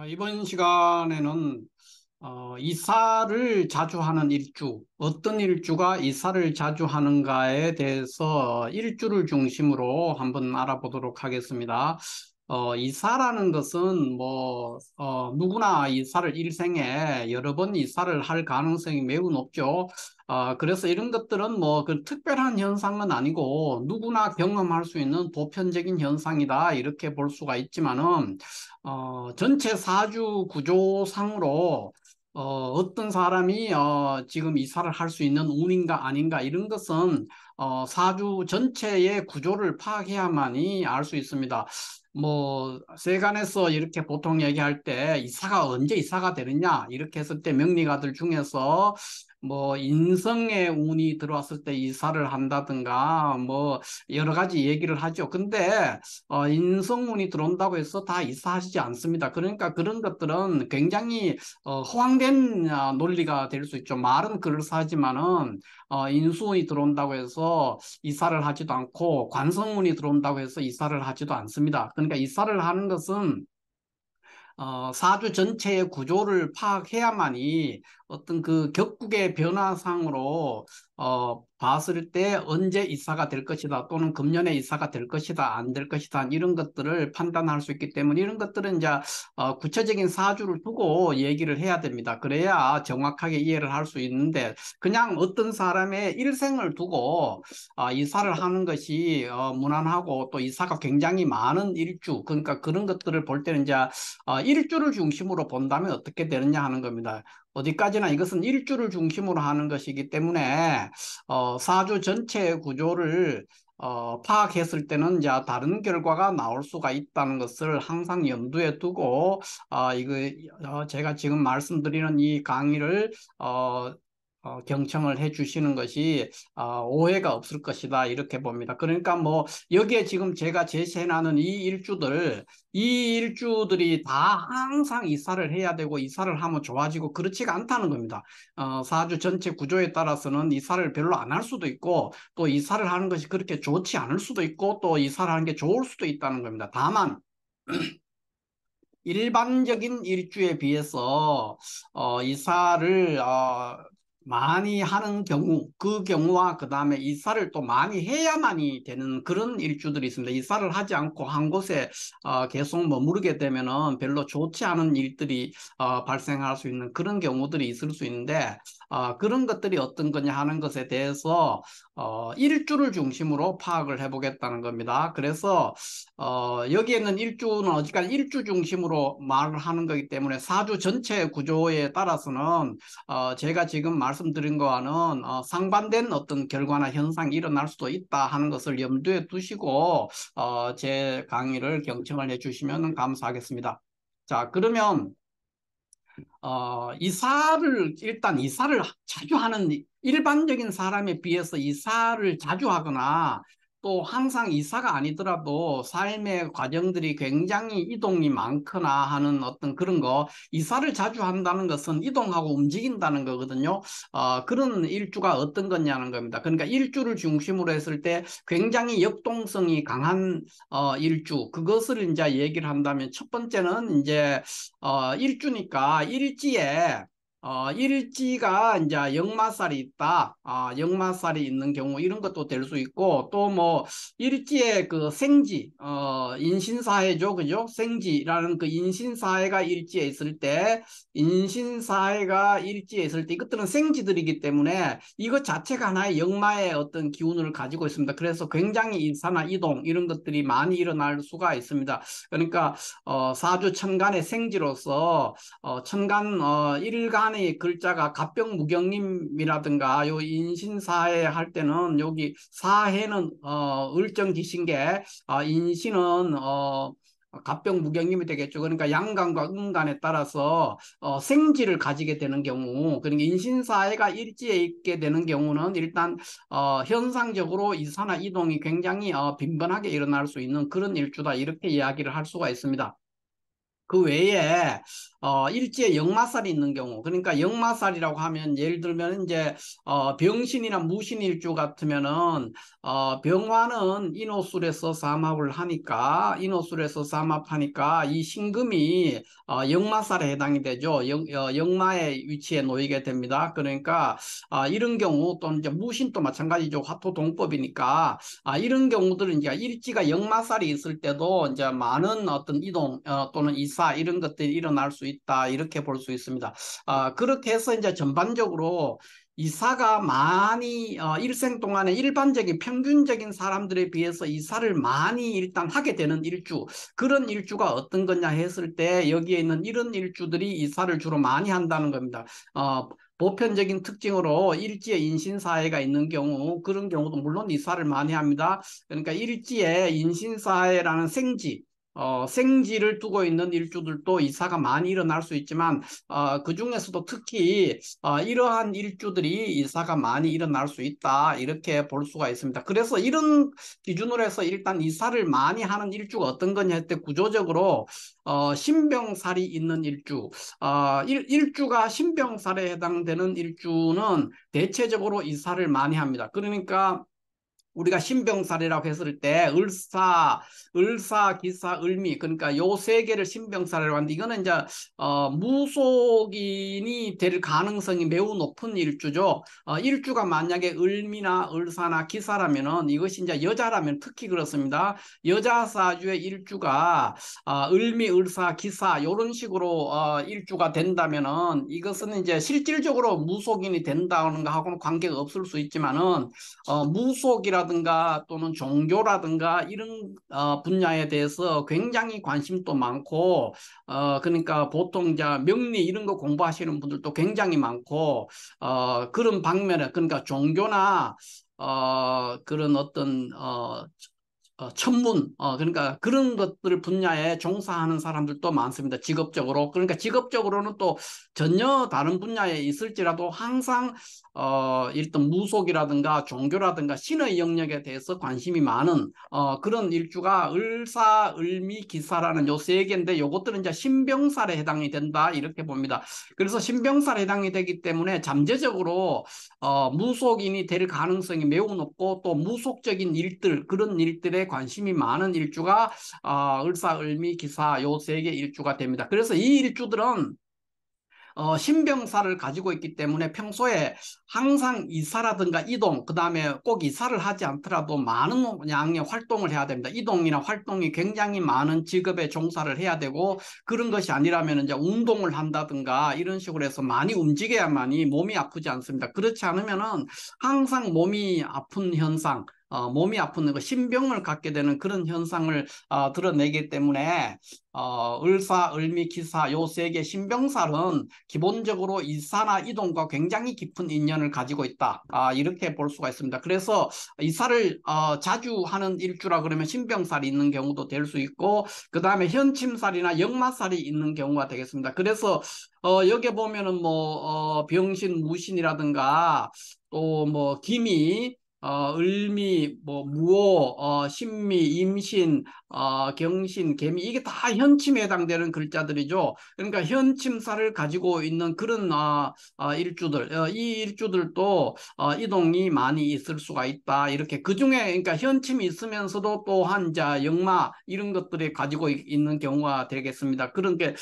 이번 시간에는 이사를 자주 하는 일주, 어떤 일주가 이사를 자주 하는가에 대해서 일주를 중심으로 한번 알아보도록 하겠습니다. 이사라는 것은 누구나 이사를 일생에 여러 번 이사를 할 가능성이 매우 높죠. 그래서 이런 것들은 그 특별한 현상은 아니고 누구나 경험할 수 있는 보편적인 현상이다. 이렇게 볼 수가 있지만은, 전체 사주 구조상으로 어떤 사람이 지금 이사를 할 수 있는 운인가 아닌가 이런 것은 사주 전체의 구조를 파악해야만이 알 수 있습니다. 세간에서 이렇게 보통 얘기할 때 이사가 언제 이사가 되느냐 이렇게 했을 때 명리가들 중에서 인성의 운이 들어왔을 때 이사를 한다든가 여러 가지 얘기를 하죠. 근데 인성운이 들어온다고 해서 다 이사하시지 않습니다. 그러니까 그런 것들은 굉장히 허황된 논리가 될 수 있죠. 말은 그럴싸하지만은 인수운이 들어온다고 해서 이사를 하지도 않고 관성운이 들어온다고 해서 이사를 하지도 않습니다. 그러니까 이사를 하는 것은 사주 전체의 구조를 파악해야만이 어떤 그 격국의 변화상으로 봤을 때 언제 이사가 될 것이다 또는 금년에 이사가 될 것이다 안 될 것이다 이런 것들을 판단할 수 있기 때문에 이런 것들은 이제 구체적인 사주를 두고 얘기를 해야 됩니다. 그래야 정확하게 이해를 할 수 있는데 그냥 어떤 사람의 일생을 두고 이사를 하는 것이 무난하고 또 이사가 굉장히 많은 일주 그러니까 그런 것들을 볼 때는 이제 일주를 중심으로 본다면 어떻게 되느냐 하는 겁니다. 어디까지나 이것은 일주를 중심으로 하는 것이기 때문에 사주 전체의 구조를 파악했을 때는 이제 다른 결과가 나올 수가 있다는 것을 항상 염두에 두고 이거 제가 지금 말씀드리는 이 강의를 경청을 해 주시는 것이 오해가 없을 것이다 이렇게 봅니다. 그러니까 여기에 지금 제가 제시해 놔는 이 일주들이 다 항상 이사를 해야 되고 이사를 하면 좋아지고 그렇지가 않다는 겁니다. 사주 전체 구조에 따라서는 이사를 별로 안 할 수도 있고 또 이사를 하는 것이 그렇게 좋지 않을 수도 있고 또 이사를 하는 게 좋을 수도 있다는 겁니다. 다만 일반적인 일주에 비해서 이사를 많이 하는 경우, 그 경우와 그 다음에 이사를 또 많이 해야만이 되는 그런 일주들이 있습니다. 이사를 하지 않고 한 곳에 계속 머무르게 되면은 별로 좋지 않은 일들이 발생할 수 있는 그런 경우들이 있을 수 있는데 그런 것들이 어떤 거냐 하는 것에 대해서 일주를 중심으로 파악을 해보겠다는 겁니다. 그래서 여기에는 일주는 어지간 일주 중심으로 말을 하는 거기 때문에 사주 전체 구조에 따라서는 제가 지금 말씀드린 거와는 상반된 어떤 결과나 현상이 일어날 수도 있다 하는 것을 염두에 두시고 제 강의를 경청을 해주시면 감사하겠습니다. 자, 그러면 일단 이사를 자주 하는 일반적인 사람에 비해서 이사를 자주 하거나 또 항상 이사가 아니더라도 삶의 과정들이 굉장히 이동이 많거나 하는 어떤 그런 거, 이사를 자주 한다는 것은 이동하고 움직인다는 거거든요. 그런 일주가 어떤 거냐는 겁니다. 그러니까 일주를 중심으로 했을 때 굉장히 역동성이 강한 일주, 그것을 이제 얘기를 한다면 첫 번째는 이제 일주니까 일지가 이제 역마살이 있다. 역마살이 있는 경우 이런 것도 될 수 있고 또 일지의 그 생지, 인신사회죠. 그죠? 생지라는 그 인신사회가 일지에 있을 때 이것들은 생지들이기 때문에 이것 자체가 하나의 역마의 어떤 기운을 가지고 있습니다. 그래서 굉장히 일사나 이동 이런 것들이 많이 일어날 수가 있습니다. 그러니까 사주 천간의 생지로서 천간 일간의 글자가 갑병무경님이라든가 요 인신사해 할 때는 여기 사해는 을정기신계 인신은 갑병무경님이 되겠죠. 그러니까 양간과 음간에 따라서 생지를 가지게 되는 경우, 그러니까 인신사회가 일지에 있게 되는 경우는 일단 현상적으로 이사나 이동이 굉장히 빈번하게 일어날 수 있는 그런 일주다 이렇게 이야기를 할 수가 있습니다. 그 외에 일지에 역마살이 있는 경우, 그러니까 역마살이라고 하면 예를 들면 이제 병신이나 무신일주 같으면은 병화는 인호술에서 삼합을 하니까, 인호술에서 삼합하니까 이 신금이 역마살에 해당이 되죠. 역마의 위치에 놓이게 됩니다. 그러니까 이런 경우, 또 이제 무신도 마찬가지죠. 화토동법이니까 이런 경우들은 이제 일지가 역마살이 있을 때도 이제 많은 어떤 이동 또는 이사 이런 것들이 일어날 수 있다, 이렇게 볼 수 있습니다. 그렇게 해서 이제 전반적으로 이사가 많이 일생 동안에 일반적인 평균적인 사람들에 비해서 이사를 많이 일단 하게 되는 일주, 그런 일주가 어떤 거냐 했을 때 여기에 있는 이런 일주들이 이사를 주로 많이 한다는 겁니다. 보편적인 특징으로 일지에 인신사회가 있는 경우, 그런 경우도 물론 이사를 많이 합니다. 그러니까 일지에 인신사회라는 생지를 두고 있는 일주들도 이사가 많이 일어날 수 있지만 그 중에서도 특히 이러한 일주들이 이사가 많이 일어날 수 있다, 이렇게 볼 수가 있습니다. 그래서 이런 기준으로 해서 일단 이사를 많이 하는 일주가 어떤 거냐 할 때 구조적으로 신병살이 있는 일주, 일주가 신병살에 해당되는 일주는 대체적으로 이사를 많이 합니다. 그러니까 우리가 신병살이라고 했을 때 기사, 을미, 그러니까 요 세 개를 신병살이라고 하는데, 이거는 이제 무속인이 될 가능성이 매우 높은 일주죠. 일주가 만약에 을미나 을사나 기사라면은, 이것이 이제 여자라면 특히 그렇습니다. 여자 사주의 일주가 을미, 을사, 기사 이런 식으로 일주가 된다면은, 이것은 이제 실질적으로 무속인이 된다는 거하고는 관계가 없을 수 있지만은 무속이라든가 또는 종교라든가 이런 분야에 대해서 굉장히 관심도 많고, 그러니까 보통 이제 명리 이런 거 공부하시는 분들도 굉장히 많고, 그런 방면에, 그러니까 종교나 그런 어떤 천문, 그러니까 그런 것들 분야에 종사하는 사람들도 많습니다. 직업적으로. 그러니까 직업적으로는 또 전혀 다른 분야에 있을지라도 항상, 일단 무속이라든가 종교라든가 신의 영역에 대해서 관심이 많은, 그런 일주가 을사, 을미, 기사라는 요 세 개인데, 요것들은 이제 신병살에 해당이 된다, 이렇게 봅니다. 그래서 신병살에 해당이 되기 때문에 잠재적으로 무속인이 될 가능성이 매우 높고, 또 무속적인 일들, 그런 일들에 관심이 많은 일주가 을사, 을미, 기사 요 세 개 일주가 됩니다. 그래서 이 일주들은 신병사를 가지고 있기 때문에 평소에 항상 이사라든가 이동, 그 다음에 꼭 이사를 하지 않더라도 많은 양의 활동을 해야 됩니다. 이동이나 활동이 굉장히 많은 직업에 종사를 해야 되고, 그런 것이 아니라면 이제 운동을 한다든가 이런 식으로 해서 많이 움직여야만이 몸이 아프지 않습니다. 그렇지 않으면은 항상 몸이 아픈 현상, 몸이 아픈 그 신병을 갖게 되는 그런 현상을 드러내기 때문에 을사, 을미, 기사 요 세 개 신병살은 기본적으로 이사나 이동과 굉장히 깊은 인연을 가지고 있다. 이렇게 볼 수가 있습니다. 그래서 이사를 자주 하는 일주라 그러면 신병살이 있는 경우도 될 수 있고, 그 다음에 현침살이나 역마살이 있는 경우가 되겠습니다. 그래서 여기 보면은 뭐 병신, 무신이라든가 또 뭐 기미, 을미, 뭐 무오, 신미, 임신, 경신, 개미, 이게 다 현침에 해당되는 글자들이죠. 그러니까 현침사를 가지고 있는 그런 일주들, 이 일주들도 이동이 많이 있을 수가 있다. 이렇게 그 중에 그러니까 현침이 있으면서도 또한 자 역마 이런 것들이 가지고 있는 경우가 되겠습니다. 그런 게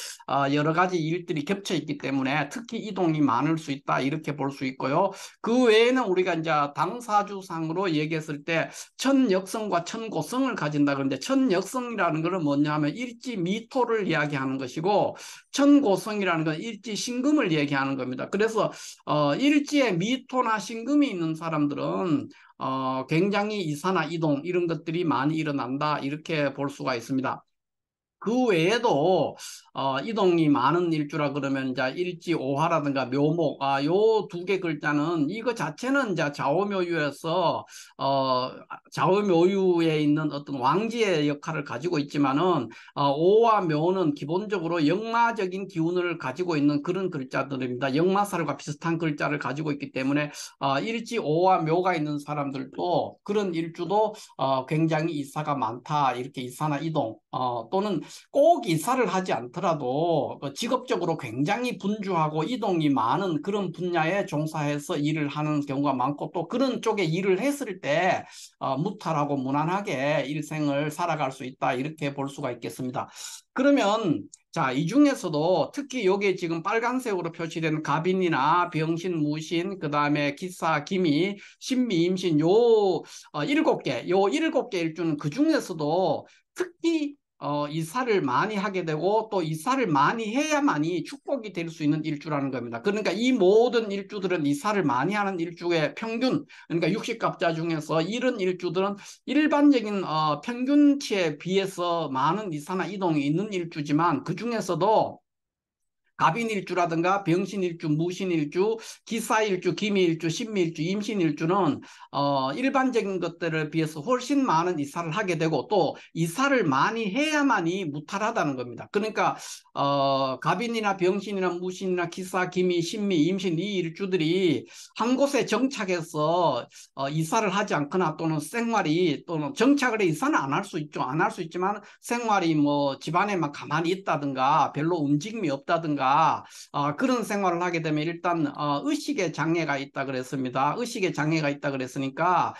여러 가지 일들이 겹쳐 있기 때문에 특히 이동이 많을 수 있다. 이렇게 볼 수 있고요. 그 외에는 우리가 이제 당사주상으로 얘기했을 때 천역성과 천고성을 가진다 그러는데, 천역성이라는 것은 뭐냐 하면 일지미토를 이야기하는 것이고, 천고성이라는 건 일지신금을 얘기하는 겁니다. 그래서 일지에 미토나 신금이 있는 사람들은 굉장히 이사나 이동 이런 것들이 많이 일어난다, 이렇게 볼 수가 있습니다. 그 외에도 이동이 많은 일주라 그러면 이제 일지오화라든가 묘목, 요 두 개 글자는 이거 자체는 이제 좌오묘유에서 좌오묘유에 있는 어떤 왕지의 역할을 가지고 있지만은 오와 묘는 기본적으로 역마적인 기운을 가지고 있는 그런 글자들입니다. 역마살과 비슷한 글자를 가지고 있기 때문에 일지오와 묘가 있는 사람들도, 그런 일주도 굉장히 이사가 많다, 이렇게 이사나 이동 또는 꼭 이사를 하지 않더라도 그 직업적으로 굉장히 분주하고 이동이 많은 그런 분야에 종사해서 일을 하는 경우가 많고 또 그런 쪽에 일을 했을 때 무탈하고 무난하게 일생을 살아갈 수 있다 이렇게 볼 수가 있겠습니다. 그러면 자, 이 중에서도 특히 여기에 지금 빨간색으로 표시된 갑인이나 병신, 무신, 그 다음에 기사, 기미, 신미, 임신 요 일곱 개 일주는 그 중에서도 특히 이사를 많이 하게 되고 또 이사를 많이 해야만이 축복이 될 수 있는 일주라는 겁니다. 그러니까 이 모든 일주들은 이사를 많이 하는 일주의 평균, 그러니까 60갑자 중에서 이런 일주들은 일반적인 평균치에 비해서 많은 이사나 이동이 있는 일주지만 그 중에서도 갑인일주라든가 병신일주, 무신일주, 기사일주, 기미일주, 신미일주, 임신일주는 일반적인 것들에 비해서 훨씬 많은 이사를 하게 되고 또 이사를 많이 해야만이 무탈하다는 겁니다. 그러니까 갑인이나 병신이나 무신이나 기사, 기미, 신미, 임신 이 일주들이 한 곳에 정착해서 이사를 하지 않거나 또는 생활이 또는 정착을 해 이사는 안 할 수 있죠. 안 할 수 있지만 생활이 뭐 집안에 막 가만히 있다든가 별로 움직임이 없다든가 그런 생활을 하게 되면 일단 의식의 장애가 있다 그랬습니다. 의식의 장애가 있다 그랬으니까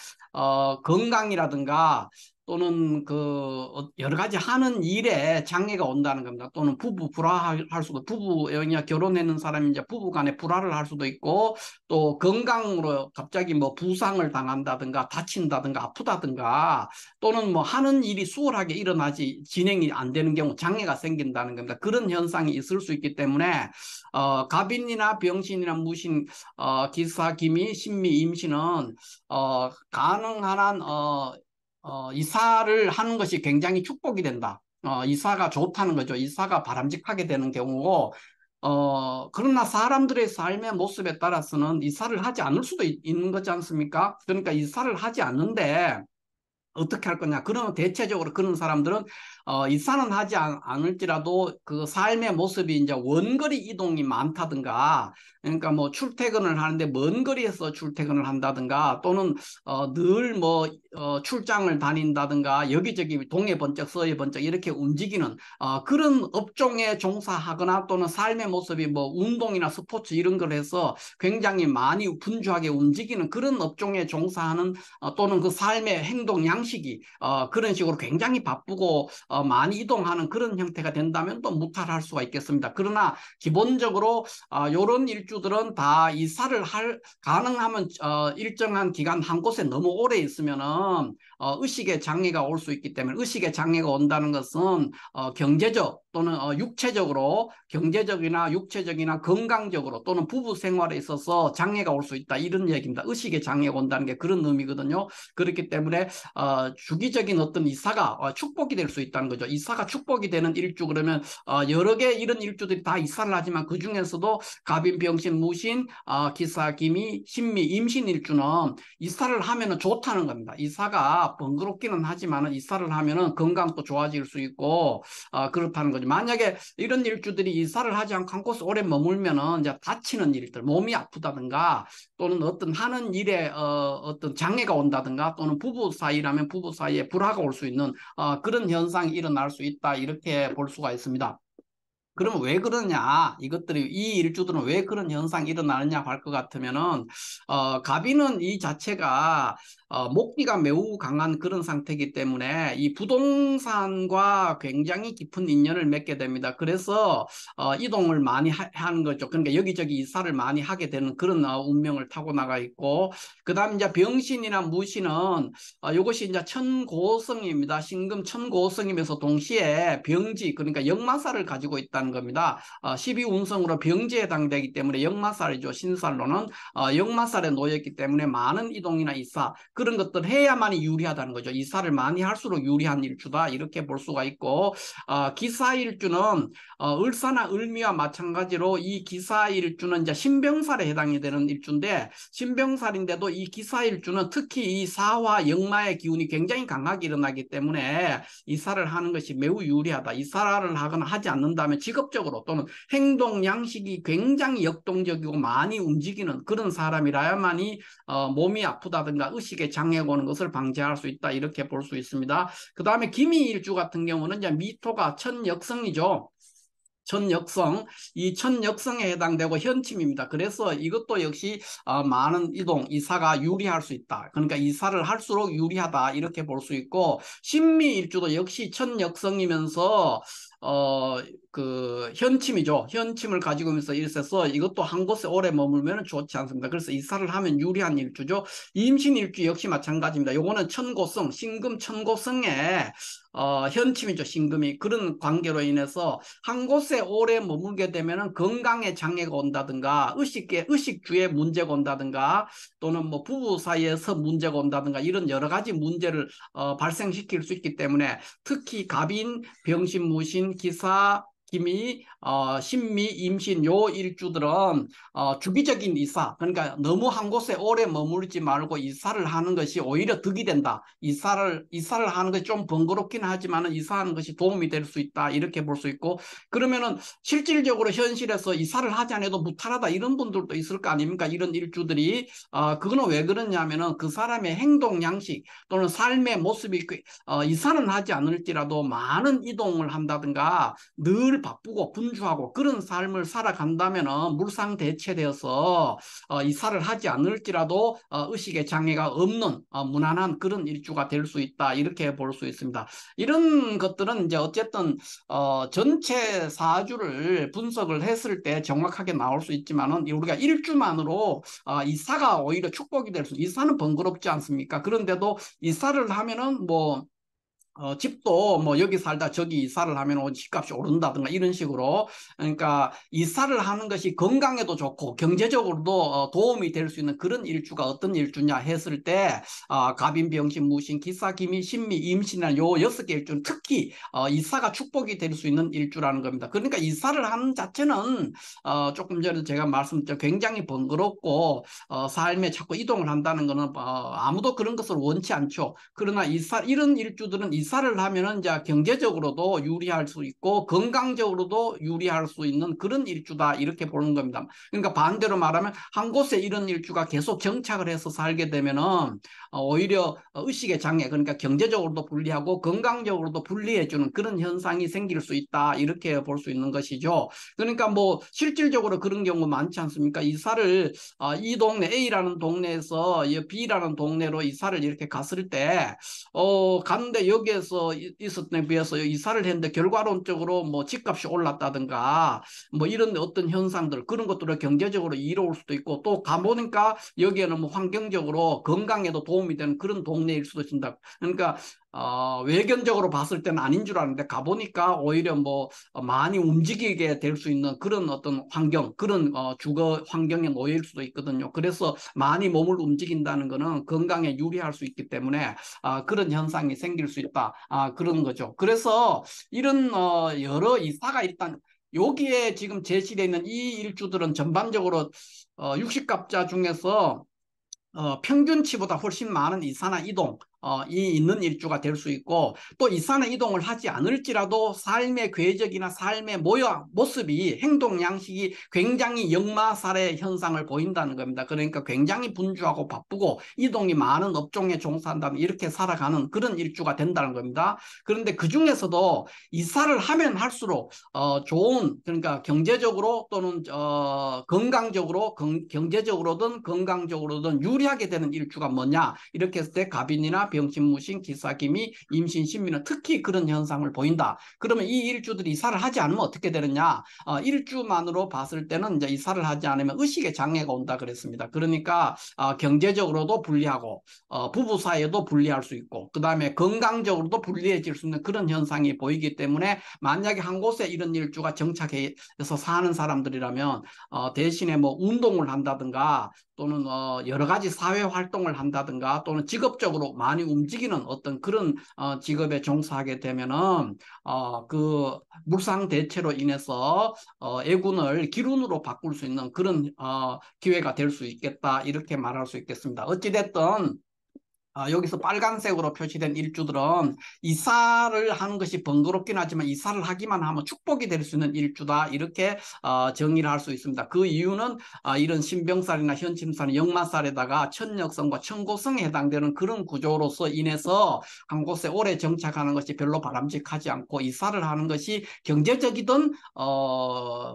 건강이라든가 또는 그 여러 가지 하는 일에 장애가 온다는 겁니다. 또는 부부 불화할 수도 부부냐 결혼했는 사람이 이제 부부 간에 불화를 할 수도 있고 또 건강으로 갑자기 뭐 부상을 당한다든가 다친다든가 아프다든가 또는 뭐 하는 일이 수월하게 일어나지 진행이 안 되는 경우 장애가 생긴다는 겁니다. 그런 현상이 있을 수 있기 때문에 갑인이나 병신이나 무신, 기사, 기미, 신미, 임신은 가능한 한 이사를 하는 것이 굉장히 축복이 된다. 이사가 좋다는 거죠. 이사가 바람직하게 되는 경우고 그러나 사람들의 삶의 모습에 따라서는 이사를 하지 않을 수도 있는 거지 않습니까? 그러니까 이사를 하지 않는데 어떻게 할 거냐? 그러면 대체적으로 그런 사람들은 이사는 하지 않을지라도 그 삶의 모습이 이제 원거리 이동이 많다든가, 그러니까 뭐 출퇴근을 하는데 먼 거리에서 출퇴근을 한다든가, 또는 늘 뭐 출장을 다닌다든가, 여기저기 동해 번쩍 서해 번쩍 이렇게 움직이는 그런 업종에 종사하거나 또는 삶의 모습이 뭐 운동이나 스포츠 이런 걸 해서 굉장히 많이 분주하게 움직이는 그런 업종에 종사하는 또는 그 삶의 행동 양식이 그런 식으로 굉장히 바쁘고 많이 이동하는 그런 형태가 된다면 또 무탈할 수가 있겠습니다. 그러나 기본적으로 이런 일주들은 다 이사를 가능하면 일정한 기간 한 곳에 너무 오래 있으면은 의식의 장애가 올 수 있기 때문에 의식의 장애가 온다는 것은 경제적 또는 육체적으로 경제적이나 육체적이나 건강적으로 또는 부부 생활에 있어서 장애가 올 수 있다 이런 얘기입니다. 의식의 장애가 온다는 게 그런 의미거든요. 그렇기 때문에 주기적인 어떤 이사가 축복이 될 수 있다는 거죠. 이사가 축복이 되는 일주 그러면 여러 개 이런 일주들이 다 이사를 하지만 그 중에서도 갑인, 병신, 무신, 기사, 기미, 신미, 임신 일주는 이사를 하면은 좋다는 겁니다. 이사가 번거롭기는 하지만은 이사를 하면은 건강도 좋아질 수 있고 그렇다는 거죠. 만약에 이런 일주들이 이사를 하지 않고 한 곳에 오래 머물면은 이제 다치는 일들, 몸이 아프다든가 또는 어떤 하는 일에 어떤 장애가 온다든가 또는 부부 사이라면 부부 사이에 불화가 올 수 있는 그런 현상이 일어날 수 있다 이렇게 볼 수가 있습니다. 그러면 왜 그러냐? 이것들이, 이 일주들은 왜 그런 현상이 일어나느냐 할 것 같으면은, 갑이는 이 자체가, 목기가 매우 강한 그런 상태이기 때문에 이 부동산과 굉장히 깊은 인연을 맺게 됩니다. 그래서, 이동을 많이 하는 거죠. 그러니까 여기저기 이사를 많이 하게 되는 그런 운명을 타고 나가 있고, 그 다음 이제 병신이나 무신은, 이것이 이제 천고성입니다. 신금 천고성이면서 동시에 병지, 그러니까 역마살을 가지고 있다는 겁니다. 12운성으로 병지에 해당되기 때문에 역마살이죠. 신살로는 역마살에 놓였기 때문에 많은 이동이나 이사 그런 것들 해야만이 유리하다는 거죠. 이사를 많이 할수록 유리한 일주다 이렇게 볼 수가 있고 기사일주는 을사나 을미와 마찬가지로 이 기사일주는 이제 신병살에 해당이 되는 일주인데 신병살인데도 이 기사일주는 특히 이 사화 역마의 기운이 굉장히 강하게 일어나기 때문에 이사를 하는 것이 매우 유리하다. 이사를 하거나 하지 않는다면 직업적으로 또는 행동 양식이 굉장히 역동적이고 많이 움직이는 그런 사람이라야만이 몸이 아프다든가 의식의 장애가 오는 것을 방지할 수 있다. 이렇게 볼 수 있습니다. 그 다음에 기미일주 같은 경우는 이제 미토가 천역성이죠. 천역성, 이 천역성에 해당되고 현침입니다. 그래서 이것도 역시 많은 이동, 이사가 유리할 수 있다. 그러니까 이사를 할수록 유리하다. 이렇게 볼 수 있고, 신미일주도 역시 천역성이면서 그 현침이죠. 현침을 가지고 있면서 있어서 이것도 한 곳에 오래 머물면 좋지 않습니다. 그래서 이사를 하면 유리한 일주죠. 임신일주 역시 마찬가지입니다. 요거는 천고성, 신금 천고성에 현침이죠. 신금이 그런 관계로 인해서 한 곳에 오래 머물게 되면은 건강에 장애가 온다든가 의식주에 문제가 온다든가 또는 뭐 부부 사이에서 문제가 온다든가 이런 여러 가지 문제를 발생시킬 수 있기 때문에 특히 갑인, 병신, 무신, 기사, 기미, 신미, 임신 요 일주들은 주기적인 이사, 그러니까 너무 한 곳에 오래 머물지 말고 이사를 하는 것이 오히려 득이 된다. 이사를 하는 것이 좀 번거롭긴 하지만 이사하는 것이 도움이 될 수 있다. 이렇게 볼 수 있고, 그러면은 실질적으로 현실에서 이사를 하지 않아도 무탈하다 이런 분들도 있을 거 아닙니까? 이런 일주들이 그거는 왜 그러냐면은 그 사람의 행동 양식 또는 삶의 모습이 이사는 하지 않을지라도 많은 이동을 한다든가 늘 바쁘고 분주하고 그런 삶을 살아간다면은 물상대체되어서 이사를 하지 않을지라도 의식의 장애가 없는 무난한 그런 일주가 될 수 있다. 이렇게 볼 수 있습니다. 이런 것들은 이제 어쨌든 전체 사주를 분석을 했을 때 정확하게 나올 수 있지만은 우리가 일주만으로 이사가 오히려 축복이 될 수, 이사는 번거롭지 않습니까? 그런데도 이사를 하면은 뭐 집도 뭐 여기 살다 저기 이사를 하면 집값이 오른다든가 이런 식으로, 그러니까 이사를 하는 것이 건강에도 좋고 경제적으로도 도움이 될 수 있는 그런 일주가 어떤 일주냐 했을 때 갑인, 병신, 무신, 기사, 기미, 신미, 임신이라는 요 6개 일주는 특히 이사가 축복이 될 수 있는 일주라는 겁니다. 그러니까 이사를 하는 자체는 조금 전에 제가 말씀드린 굉장히 번거롭고 삶에 자꾸 이동을 한다는 것은 아무도 그런 것을 원치 않죠. 그러나 이런 일주들은 이사를 하면은 이제 경제적으로도 유리할 수 있고 건강적으로도 유리할 수 있는 그런 일주다 이렇게 보는 겁니다. 그러니까 반대로 말하면 한 곳에 이런 일주가 계속 정착을 해서 살게 되면은 오히려 의식의 장애, 그러니까 경제적으로도 불리하고 건강적으로도 불리해주는 그런 현상이 생길 수 있다 이렇게 볼 수 있는 것이죠. 그러니까 뭐 실질적으로 그런 경우 많지 않습니까? 이사를 이 동네 A라는 동네에서 B라는 동네로 이사를 이렇게 갔을 때 갔는데 여기에서 있었던 데 비해서 이사를 했는데 결과론적으로 뭐 집값이 올랐다든가 뭐 이런 어떤 현상들 그런 것들을 경제적으로 이로울 수도 있고, 또 가보니까 여기에는 뭐 환경적으로 건강에도 도움이 되는 그런 동네일 수도 있습니다. 그러니까 외견적으로 봤을 때는 아닌 줄 아는데 가보니까 오히려 뭐 많이 움직이게 될 수 있는 그런 어떤 환경, 그런 주거 환경에 놓일 수도 있거든요. 그래서 많이 몸을 움직인다는 것은 건강에 유리할 수 있기 때문에 그런 현상이 생길 수 있다. 그런 거죠. 그래서 이런 여러 이사가 일단 여기에 지금 제시되어 있는 이 일주들은 전반적으로 60갑자 중에서 평균치보다 훨씬 많은 이사나 이동, 이 있는 일주가 될 수 있고, 또 이사나 이동을 하지 않을지라도 삶의 궤적이나 삶의 모습이, 행동 양식이 굉장히 역마살의 현상을 보인다는 겁니다. 그러니까 굉장히 분주하고 바쁘고 이동이 많은 업종에 종사한다면 이렇게 살아가는 그런 일주가 된다는 겁니다. 그런데 그 중에서도 이사를 하면 할수록 좋은, 그러니까 경제적으로 또는 건강적으로, 경제적으로든 건강적으로든 유리하게 되는 일주가 뭐냐 이렇게 했을 때 갑인이나 병신무신, 기사기미, 임신, 신미는 특히 그런 현상을 보인다. 그러면 이 일주들이 이사를 하지 않으면 어떻게 되느냐? 일주만으로 봤을 때는 이제 이사를 하지 않으면 의식의 장애가 온다 그랬습니다. 그러니까 경제적으로도 불리하고 부부 사이에도 불리할 수 있고 그 다음에 건강적으로도 불리해질 수 있는 그런 현상이 보이기 때문에 만약에 한 곳에 이런 일주가 정착해서 사는 사람들이라면 대신에 뭐 운동을 한다든가 또는 여러 가지 사회 활동을 한다든가 또는 직업적으로 많이 움직이는 어떤 그런 직업에 종사하게 되면은 그 물상 대체로 인해서 애군을 기운으로 바꿀 수 있는 그런 기회가 될 수 있겠다 이렇게 말할 수 있겠습니다. 어찌됐든 여기서 빨간색으로 표시된 일주들은 이사를 하는 것이 번거롭긴 하지만 이사를 하기만 하면 축복이 될 수 있는 일주다. 이렇게 정의를 할 수 있습니다. 그 이유는 이런 신병살이나 현침살, 역마살에다가 천역성과 천고성에 해당되는 그런 구조로서 인해서 한 곳에 오래 정착하는 것이 별로 바람직하지 않고 이사를 하는 것이 경제적이든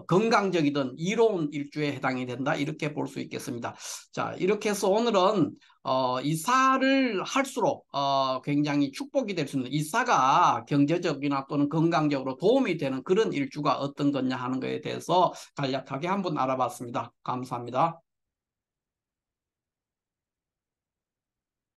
건강적이든 이로운 일주에 해당이 된다. 이렇게 볼 수 있겠습니다. 자, 이렇게 해서 오늘은 이사를 할수록 굉장히 축복이 될 수 있는 이사가 경제적이나 또는 건강적으로 도움이 되는 그런 일주가 어떤 거냐 하는 것에 대해서 간략하게 한번 알아봤습니다. 감사합니다.